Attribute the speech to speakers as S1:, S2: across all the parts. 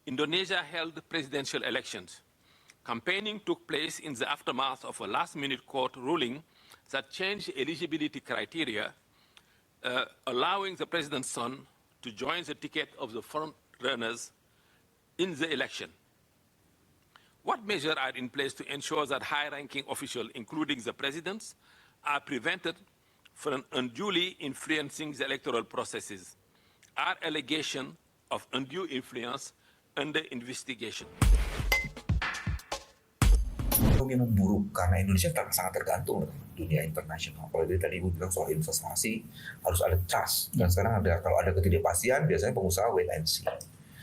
S1: Indonesia held presidential elections. Campaigning took place in the aftermath of a last-minute court ruling that changed eligibility criteria, allowing the president's son to join the ticket of the front-runners in the election. What measures are in place to ensure that high-ranking officials, including the presidents, are prevented from unduly influencing the electoral processes? Are allegations of undue influence under investigation?
S2: Kemungkinan buruk karena Indonesia sangat tergantung dengan dunia internasional. Kalau tadi Ibu bilang soal investasi harus ada trust, dan sekarang kalau ada ketidakpastian biasanya pengusaha wait and see.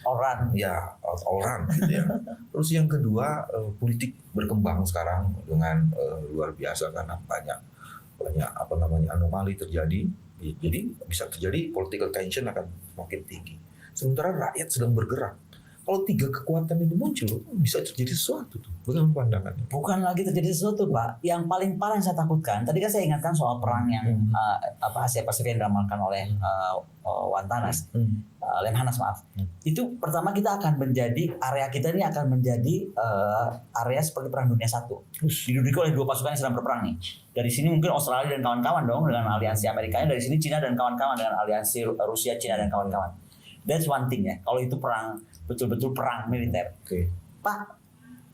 S3: Orang
S2: gitu ya. Terus yang kedua, politik berkembang sekarang dengan luar biasa karena banyak anomali terjadi. Jadi bisa terjadi political tension akan makin tinggi. Sementara rakyat sedang bergerak. Kalau tiga kekuatan ini muncul, bisa terjadi sesuatu tuh. Bagaimana pandangannya?
S3: Bukan lagi terjadi sesuatu, Pak. Yang paling parah yang saya takutkan, tadi kan saya ingatkan soal perang yang Asia Pasifik yang diramalkan oleh Wantanas, Lemhanas maaf. Itu pertama kita akan menjadi, area kita ini akan menjadi area seperti Perang Dunia I. Diduduki oleh dua pasukan yang sedang berperang nih. Dari sini mungkin Australia dan kawan-kawan dong dengan aliansi Amerikanya, dari sini Cina dan kawan-kawan dengan aliansi Rusia, Cina dan kawan-kawan. That's one thing ya. Kalau itu perang, betul-betul perang militer.
S2: Okay.
S3: Pak,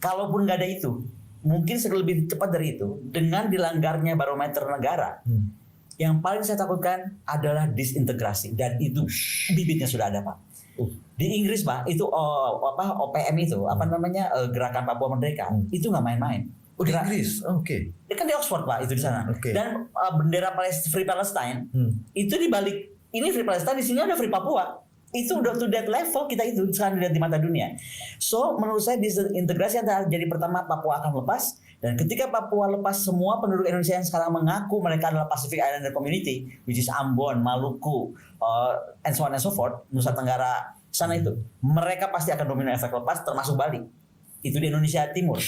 S3: kalaupun nggak ada itu, mungkin lebih cepat dari itu, dengan dilanggarnya barometer negara, yang paling saya takutkan adalah disintegrasi, dan itu bibitnya sudah ada, Pak. Di Inggris, Pak, itu OPM itu, Gerakan Papua Merdeka, itu nggak main-main.
S2: Di Inggris, oke.
S3: Kan di Oxford, Pak, itu di sana.
S2: Okay.
S3: Dan bendera Free Palestine itu dibalik ini Free Palestine, di sini ada Free Papua. Itu udah to that level kita itu sekarang dilihat di mata dunia. So menurut saya disintegrasi antara jadi pertama Papua akan lepas, dan ketika Papua lepas, semua penduduk Indonesia yang sekarang mengaku mereka adalah Pacific Islander Community, which is Ambon, Maluku, and so on and so forth, Nusa Tenggara sana itu, mereka pasti akan dominan efek lepas, termasuk Bali. Itu di Indonesia Timur.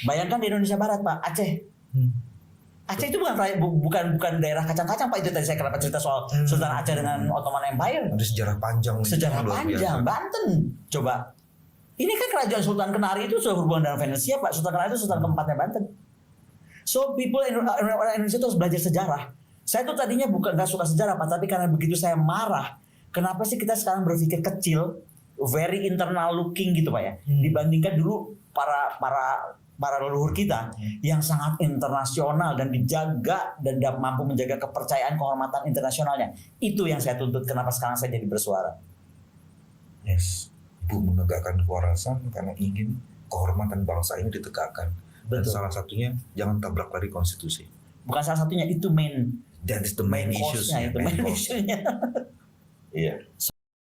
S3: Bayangkan di Indonesia Barat, Pak, Aceh. Aceh itu bukan daerah kacang-kacang, Pak. Itu tadi saya kenapa cerita soal Sultan Aceh dengan Ottoman Empire.
S2: Ada sejarah panjang.
S3: Sejarah panjang. Banten, coba. Ini kan kerajaan Sultan Kenari itu sudah hubungan dengan Venesia, Pak. Sultan Kenari itu Sultan keempatnya Banten. So orang Indonesia itu harus belajar sejarah. Saya tuh tadinya bukan nggak suka sejarah, Pak, tapi karena begitu saya marah, kenapa sih kita sekarang berpikir kecil, very internal looking gitu, Pak ya, dibandingkan dulu para leluhur kita yang sangat internasional dan dijaga dan mampu menjaga kepercayaan, kehormatan internasionalnya. Itu yang saya tuntut, kenapa sekarang saya jadi bersuara.
S2: Yes, Ibu menegakkan kewarasan karena ingin kehormatan bangsa ini ditegakkan. Dan salah satunya jangan tabrak lari konstitusi.
S3: Bukan salah satunya, itu main.
S2: That is the main issue.
S3: Itu main issue-nya.
S2: Iya.